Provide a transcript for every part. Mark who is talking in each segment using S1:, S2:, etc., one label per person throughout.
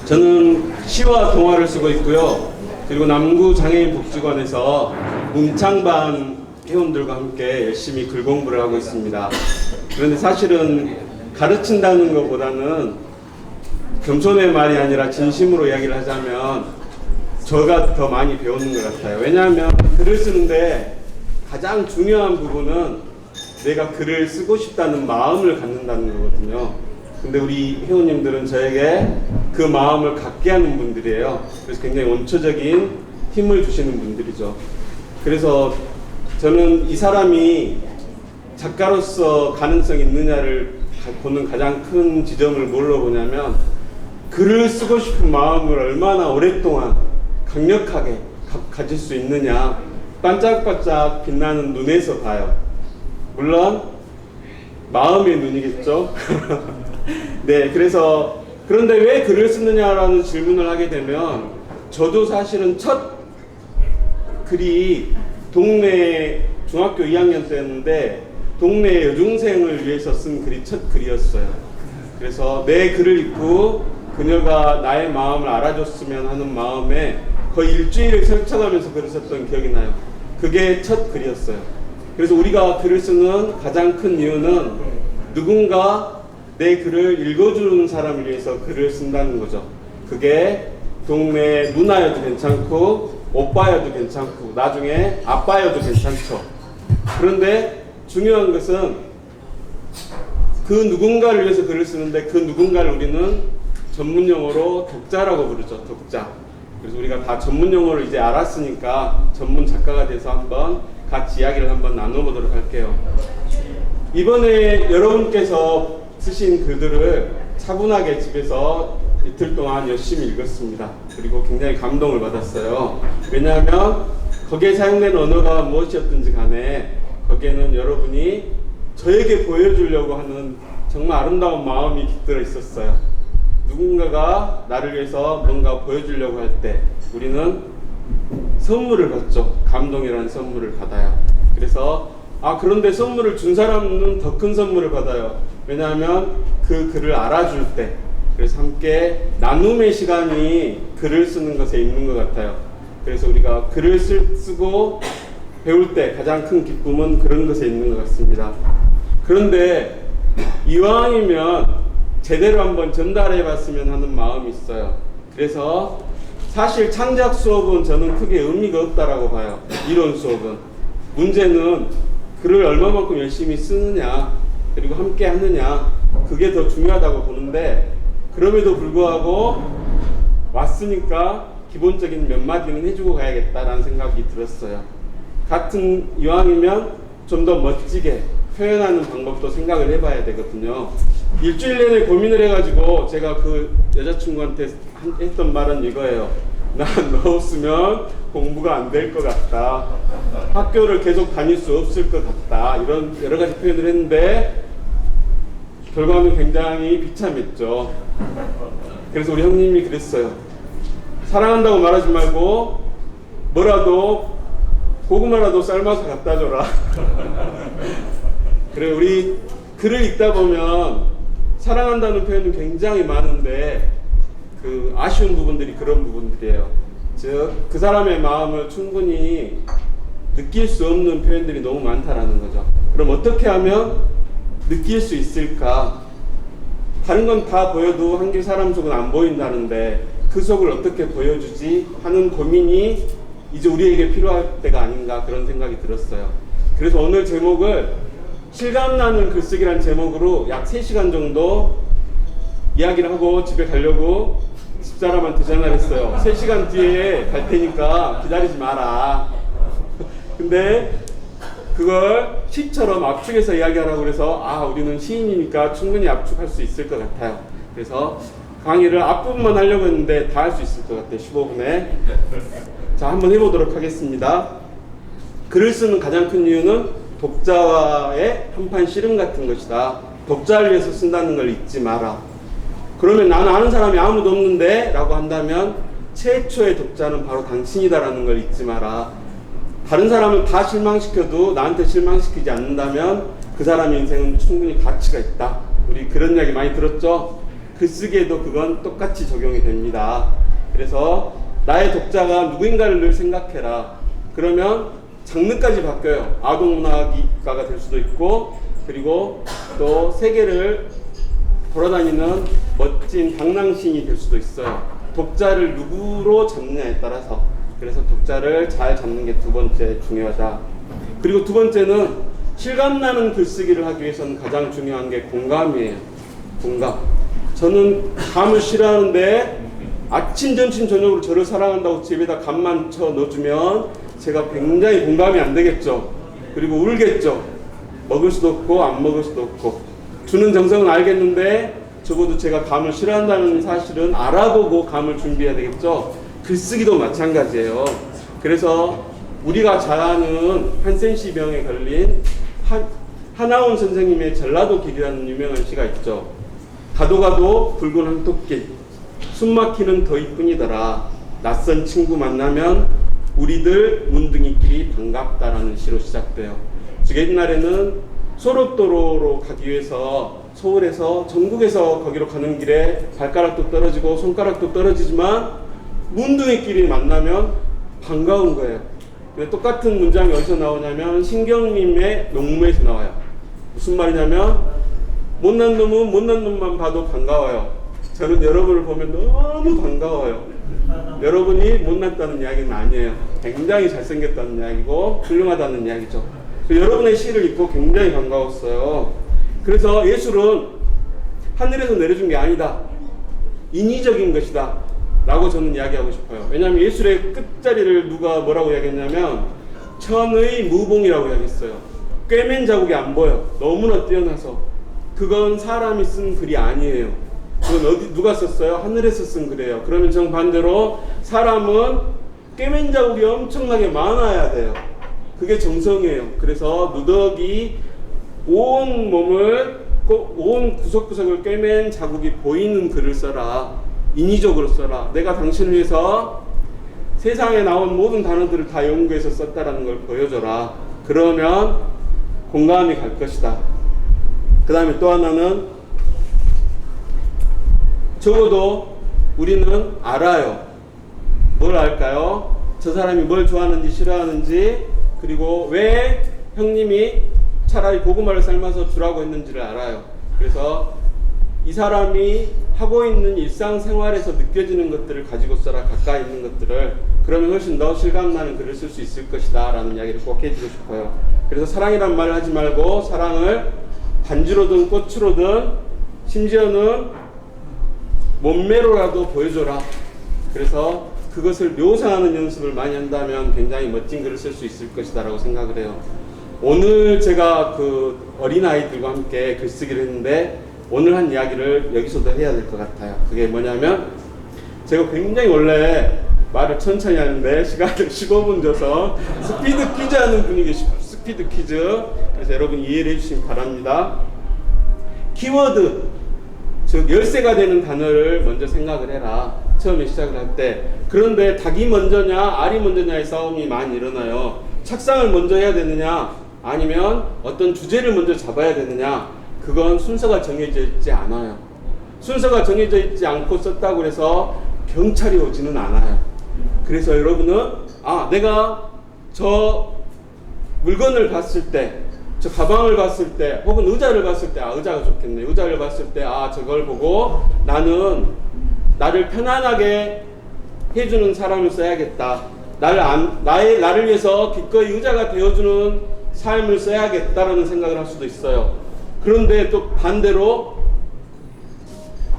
S1: 저는 시와 동화를 쓰고 있고요. 그리고 남구 장애인 복지관에서 문창반 회원들과 함께 열심히 글 공부를 하고 있습니다. 그런데 사실은 가르친다는 것보다는 겸손의 말이 아니라 진심으로 이야기를 하자면 저가 더 많이 배우는 것 같아요. 왜냐하면 글을 쓰는데 가장 중요한 부분은 내가 글을 쓰고 싶다는 마음을 갖는다는 거거든요. 근데 우리 회원님들은 저에게 그 마음을 갖게 하는 분들이에요. 그래서 굉장히 원초적인 힘을 주시는 분들이죠. 그래서 저는 이 사람이 작가로서 가능성이 있느냐를 보는 가장 큰 지점을 뭘로 보냐면 글을 쓰고 싶은 마음을 얼마나 오랫동안 강력하게 가질 수 있느냐, 반짝반짝 빛나는 눈에서 봐요. 물론 마음의 눈이겠죠. 네, 그래서 그런데 왜 글을 쓰느냐라는 질문을 하게 되면 저도 사실은 첫 글이 동네 중학교 2학년 때였는데 동네 여중생을 위해서 쓴 글이 첫 글이었어요. 그래서 내 글을 읽고 그녀가 나의 마음을 알아줬으면 하는 마음에 거의 일주일을 설쳐가면서 글을 썼던 기억이 나요. 그게 첫 글이었어요. 그래서 우리가 글을 쓰는 가장 큰 이유는 누군가 내 글을 읽어주는 사람을 위해서 글을 쓴다는 거죠. 그게 동네 누나여도 괜찮고 오빠여도 괜찮고 나중에 아빠여도 괜찮죠. 그런데 중요한 것은 그 누군가를 위해서 글을 쓰는데 그 누군가를 우리는 전문 용어로 독자라고 부르죠. 독자. 그래서 우리가 다 전문 용어를 이제 알았으니까 전문 작가가 돼서 한번 같이 이야기를 한번 나눠보도록 할게요. 이번에 여러분께서 쓰신 글들을 차분하게 집에서 이틀 동안 열심히 읽었습니다. 그리고 굉장히 감동을 받았어요. 왜냐하면 거기에 사용된 언어가 무엇이었든지 간에 거기에는 여러분이 저에게 보여주려고 하는 정말 아름다운 마음이 깃들어 있었어요. 누군가가 나를 위해서 뭔가 보여주려고 할 때 우리는 선물을 받죠. 감동이라는 선물을 받아요. 그래서 그런데 선물을 준 사람은 더 큰 선물을 받아요. 왜냐하면 그 글을 알아줄 때, 그래서 함께 나눔의 시간이 글을 쓰는 것에 있는 것 같아요. 그래서 우리가 글을 쓰고 배울 때 가장 큰 기쁨은 그런 것에 있는 것 같습니다. 그런데 이왕이면 제대로 한번 전달해 봤으면 하는 마음이 있어요. 그래서 사실 창작 수업은 저는 크게 의미가 없다라고 봐요. 이론 수업은. 문제는 글을 얼마만큼 열심히 쓰느냐, 그리고 함께 하느냐, 그게 더 중요하다고 보는데, 그럼에도 불구하고 왔으니까 기본적인 몇 마디는 해주고 가야겠다라는 생각이 들었어요. 같은 이왕이면 좀 더 멋지게 표현하는 방법도 생각을 해봐야 되거든요. 일주일 내내 고민을 해가지고 제가 그 여자친구한테 했던 말은 이거예요. 난 너 없으면 공부가 안 될 것 같다. 학교를 계속 다닐 수 없을 것 같다. 이런 여러 가지 표현을 했는데 결과는 굉장히 비참했죠. 그래서 우리 형님이 그랬어요. 사랑한다고 말하지 말고 뭐라도 고구마라도 삶아서 갖다 줘라. 그래, 우리 글을 읽다 보면 사랑한다는 표현은 굉장히 많은데 그 아쉬운 부분들이 그런 부분들이에요. 즉, 그 사람의 마음을 충분히 느낄 수 없는 표현들이 너무 많다라는 거죠. 그럼 어떻게 하면 느낄 수 있을까? 다른 건 다 보여도 한길 사람 속은 안 보인다는데 그 속을 어떻게 보여주지 하는 고민이 이제 우리에게 필요할 때가 아닌가, 그런 생각이 들었어요. 그래서 오늘 제목을 실감나는 글쓰기란 제목으로 약 3시간 정도 이야기를 하고 집에 가려고 집사람한테 전화를 했어요. 3시간 뒤에 갈 테니까 기다리지 마라. 근데 그걸 시처럼 압축해서 이야기하라고 그래서 우리는 시인이니까 충분히 압축할 수 있을 것 같아요. 그래서 강의를 앞부분만 하려고 했는데 다 할 수 있을 것 같아요. 15분에. 자, 한번 해보도록 하겠습니다. 글을 쓰는 가장 큰 이유는 독자와의 한판 씨름 같은 것이다. 독자를 위해서 쓴다는 걸 잊지 마라. 그러면 나는 아는 사람이 아무도 없는데 라고 한다면 최초의 독자는 바로 당신이다라는 걸 잊지 마라. 다른 사람을 다 실망시켜도 나한테 실망시키지 않는다면 그 사람의 인생은 충분히 가치가 있다. 우리 그런 이야기 많이 들었죠? 글쓰기에도 그건 똑같이 적용이 됩니다. 그래서 나의 독자가 누구인가를 늘 생각해라. 그러면 장르까지 바뀌어요. 아동문학가가 될 수도 있고, 그리고 또 세계를 돌아다니는 멋진 방랑신이 될 수도 있어요. 독자를 누구로 잡느냐에 따라서. 그래서 독자를 잘 잡는 게 두 번째 중요하다. 그리고 두 번째는 실감나는 글쓰기를 하기 위해서는 가장 중요한 게 공감이에요. 공감. 저는 감을 싫어하는데 아침, 점심, 저녁으로 저를 사랑한다고 집에다 감만 쳐 넣어주면 제가 굉장히 공감이 안 되겠죠. 그리고 울겠죠. 먹을 수도 없고 안 먹을 수도 없고. 주는 정성은 알겠는데 적어도 제가 감을 싫어한다는 사실은 알아보고 감을 준비해야 되겠죠. 글쓰기도 마찬가지예요. 그래서 우리가 잘 아는 한센시 병에 걸린 하나원 선생님의 전라도 길이라는 유명한 시가 있죠. 가도 가도 붉은 황토길, 숨막히는 더위뿐이더라. 낯선 친구 만나면 우리들 문둥이끼리 반갑다라는 시로 시작돼요. 즉 옛날에는 소록도로로 가기 위해서 서울에서 전국에서 거기로 가는 길에 발가락도 떨어지고 손가락도 떨어지지만 문둥이끼리 만나면 반가운 거예요. 근데 똑같은 문장이 어디서 나오냐면 신경님의 농무에서 나와요. 무슨 말이냐면 못난 놈은 못난 놈만 봐도 반가워요. 저는 여러분을 보면 너무 반가워요. 여러분이 못났다는 이야기는 아니에요. 굉장히 잘생겼다는 이야기고 훌륭하다는 이야기죠. 여러분의 시를 읽고 굉장히 반가웠어요. 그래서 예술은 하늘에서 내려준 게 아니다. 인위적인 것이다. 라고 저는 이야기하고 싶어요. 왜냐하면 예술의 끝자리를 누가 뭐라고 이야기했냐면 천의 무봉이라고 이야기했어요. 꿰맨 자국이 안 보여. 너무나 뛰어나서. 그건 사람이 쓴 글이 아니에요. 그건 누가 썼어요? 하늘에서 쓴 글이에요. 그러면 정반대로 사람은 꿰맨 자국이 엄청나게 많아야 돼요. 그게 정성이에요. 그래서 누더기 온 몸을 온 구석구석을 꿰맨 자국이 보이는 글을 써라. 인위적으로 써라. 내가 당신을 위해서 세상에 나온 모든 단어들을 다 연구해서 썼다라는 걸 보여줘라. 그러면 공감이 갈 것이다. 그 다음에 또 하나는 적어도 우리는 알아요. 뭘 알까요? 저 사람이 뭘 좋아하는지 싫어하는지, 그리고 왜 형님이 차라리 고구마를 삶아서 주라고 했는지를 알아요. 그래서 이 사람이 하고 있는 일상생활에서 느껴지는 것들을 가지고 써라. 가까이 있는 것들을. 그러면 훨씬 더 실감나는 글을 쓸 수 있을 것이다 라는 이야기를 꼭 해주고 싶어요. 그래서 사랑이란 말을 하지 말고 사랑을 반지로든 꽃으로든 심지어는 몸매로라도 보여줘라. 그래서 그것을 묘사하는 연습을 많이 한다면 굉장히 멋진 글을 쓸 수 있을 것이다 라고 생각을 해요. 오늘 제가 그 어린아이들과 함께 글쓰기를 했는데 오늘 한 이야기를 여기서도 해야 될 것 같아요. 그게 뭐냐면 제가 굉장히 원래 말을 천천히 하는데 시간을 15분 줘서 스피드 퀴즈 하는 분위기, 스피드 퀴즈. 그래서 여러분 이해를 해주시기 바랍니다. 키워드, 즉 열쇠가 되는 단어를 먼저 생각을 해라. 처음에 시작을 할 때. 그런데 닭이 먼저냐 알이 먼저냐의 싸움이 많이 일어나요. 착상을 먼저 해야 되느냐 아니면 어떤 주제를 먼저 잡아야 되느냐, 그건 순서가 정해져 있지 않아요. 순서가 정해져 있지 않고 썼다고 해서 경찰이 오지는 않아요. 그래서 여러분은 내가 저 물건을 봤을 때, 저 가방을 봤을 때, 혹은 의자를 봤을 때 의자가 좋겠네. 의자를 봤을 때 저걸 보고 나는 나를 편안하게 해주는 사람을 써야겠다. 나를 위해서 기꺼이 의자가 되어주는 삶을 써야겠다라는 생각을 할 수도 있어요. 그런데 또 반대로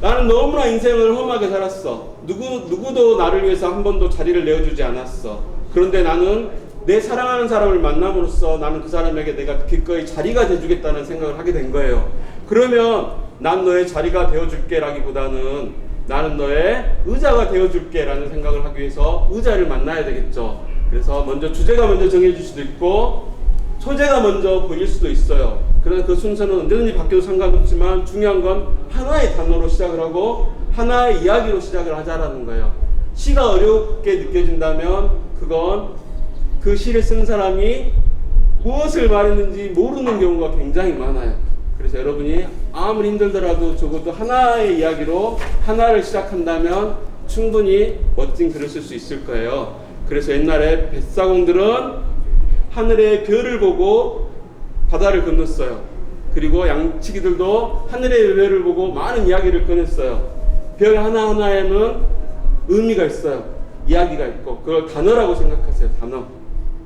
S1: 나는 너무나 인생을 험하게 살았어. 누구도 나를 위해서 한 번도 자리를 내어주지 않았어. 그런데 나는 내 사랑하는 사람을 만남으로써 나는 그 사람에게 내가 기꺼이 자리가 돼주겠다는 생각을 하게 된 거예요. 그러면 난 너의 자리가 되어줄게 라기보다는 나는 너의 의자가 되어줄게 라는 생각을 하기 위해서 의자를 만나야 되겠죠. 그래서 먼저 주제가 먼저 정해질 수도 있고 소재가 먼저 보일 수도 있어요. 그래서 그 순서는 언제든지 바뀌어도 상관없지만 중요한 건 하나의 단어로 시작을 하고 하나의 이야기로 시작을 하자라는 거예요. 시가 어렵게 느껴진다면 그건 그 시를 쓴 사람이 무엇을 말했는지 모르는 경우가 굉장히 많아요. 그래서 여러분이 아무리 힘들더라도 적어도 하나의 이야기로 하나를 시작한다면 충분히 멋진 글을 쓸 수 있을 거예요. 그래서 옛날에 뱃사공들은 하늘의 별을 보고 바다를 건넜어요. 그리고 양치기들도 하늘의 별을 보고 많은 이야기를 꺼냈어요. 별 하나하나에는 의미가 있어요. 이야기가 있고 그걸 단어라고 생각하세요. 단어.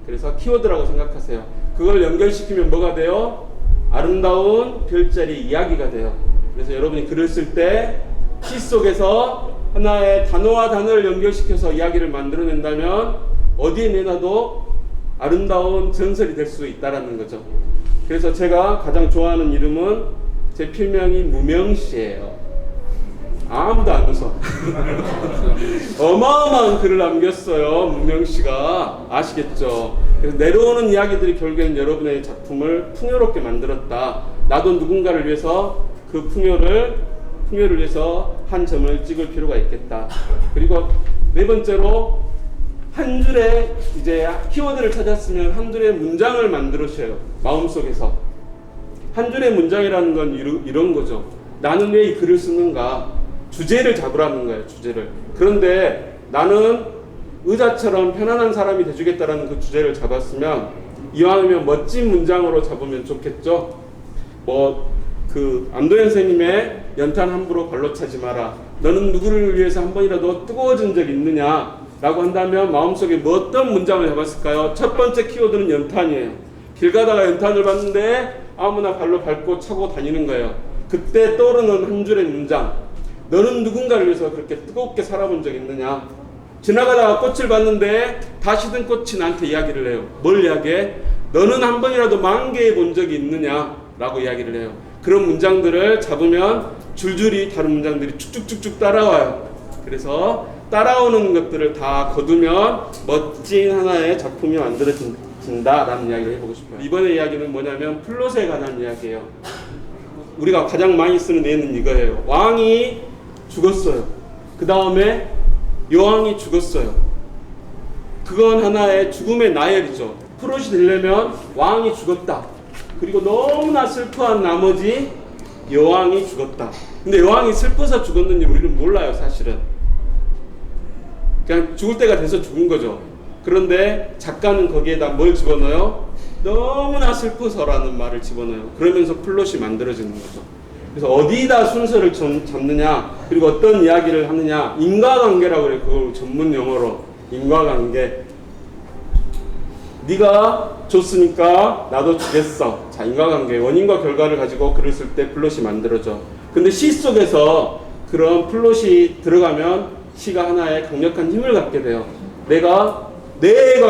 S1: 그래서 키워드라고 생각하세요. 그걸 연결시키면 뭐가 돼요? 아름다운 별자리 이야기가 돼요. 그래서 여러분이 글을 쓸 때 시 속에서 하나의 단어와 단어를 연결시켜서 이야기를 만들어낸다면 어디에 내놔도 아름다운 전설이 될 수 있다는 거죠. 그래서 제가 가장 좋아하는 이름은 제 필명이 무명시예요. 아무도 안 웃어. 어마어마한 글을 남겼어요. 무명시가. 아시겠죠? 그래서 내려오는 이야기들이 결국엔 여러분의 작품을 풍요롭게 만들었다. 나도 누군가를 위해서 그 풍요를 위해서 한 점을 찍을 필요가 있겠다. 그리고 네 번째로 한 줄에 이제 키워드를 찾았으면 한 줄의 문장을 만들으셔요. 마음속에서. 한 줄의 문장이라는 건 이런 거죠. 나는 왜 이 글을 쓰는가? 주제를 잡으라는 거예요. 주제를. 그런데 나는 의자처럼 편안한 사람이 돼주겠다라는 그 주제를 잡았으면 이왕이면 멋진 문장으로 잡으면 좋겠죠. 안도현 선생님의 연탄 함부로 발로 차지 마라. 너는 누구를 위해서 한 번이라도 뜨거워진 적 있느냐? 라고 한다면 마음속에 어떤 문장을 잡았을까요? 첫 번째 키워드는 연탄이에요. 길 가다가 연탄을 봤는데 아무나 발로 밟고 차고 다니는 거예요. 그때 떠오르는 한 줄의 문장. 너는 누군가를 위해서 그렇게 뜨겁게 살아본 적 있느냐? 지나가다가 꽃을 봤는데 다시든 꽃이 나한테 이야기를 해요. 뭘 이야기해? 너는 한 번이라도 만개해 본 적이 있느냐? 라고 이야기를 해요. 그런 문장들을 잡으면 줄줄이 다른 문장들이 쭉쭉쭉쭉 따라와요. 그래서 따라오는 것들을 다 거두면 멋진 하나의 작품이 만들어진다라는 이야기를 해보고 싶어요. 이번에 이야기는 뭐냐면 플롯에 관한 이야기예요. 우리가 가장 많이 쓰는 예는 이거예요. 왕이 죽었어요. 그 다음에 여왕이 죽었어요. 그건 하나의 죽음의 나열이죠. 플롯이 되려면 왕이 죽었다. 그리고 너무나 슬퍼한 나머지 여왕이 죽었다. 근데 여왕이 슬퍼서 죽었는지 우리는 몰라요. 사실은 그냥 죽을 때가 돼서 죽은 거죠. 그런데 작가는 거기에다 뭘 집어넣어요? 너무나 슬퍼서라는 말을 집어넣어요. 그러면서 플롯이 만들어지는 거죠. 그래서 어디다 순서를 잡느냐, 그리고 어떤 이야기를 하느냐, 인과관계라고 그래요. 그걸 전문 용어로. 인과관계. 네가 줬으니까 나도 주겠어. 자, 인과관계. 원인과 결과를 가지고 글을 쓸 때 플롯이 만들어져. 근데 시 속에서 그런 플롯이 들어가면 시가 하나의 강력한 힘을 갖게 돼요. 내가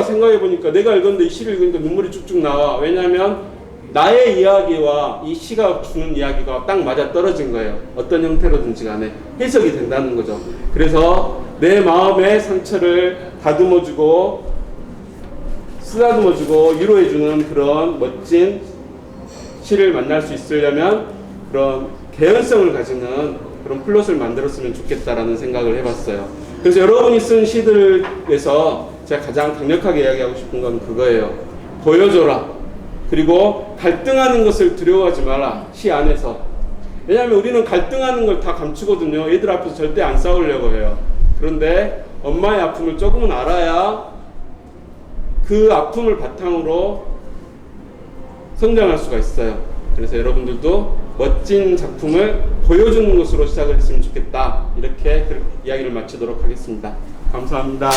S1: 생각해보니까, 내가 읽었는데 이 시를 읽으니까 눈물이 쭉쭉 나와. 왜냐하면 나의 이야기와 이 시가 주는 이야기가 딱 맞아 떨어진 거예요. 어떤 형태로든지 간에 해석이 된다는 거죠. 그래서 내 마음의 상처를 다듬어주고 쓰다듬어주고 위로해주는 그런 멋진 시를 만날 수 있으려면 그런 개연성을 가지는 그런 플롯을 만들었으면 좋겠다라는 생각을 해봤어요. 그래서 여러분이 쓴 시들에서 제가 가장 강력하게 이야기하고 싶은 건 그거예요. 보여줘라. 그리고 갈등하는 것을 두려워하지 마라. 시 안에서. 왜냐하면 우리는 갈등하는 걸 다 감추거든요. 애들 앞에서 절대 안 싸우려고 해요. 그런데 엄마의 아픔을 조금은 알아야 그 아픔을 바탕으로 성장할 수가 있어요. 그래서 여러분들도 멋진 작품을 보여주는 것으로 시작을 했으면 좋겠다. 이렇게 이야기를 마치도록 하겠습니다. 감사합니다.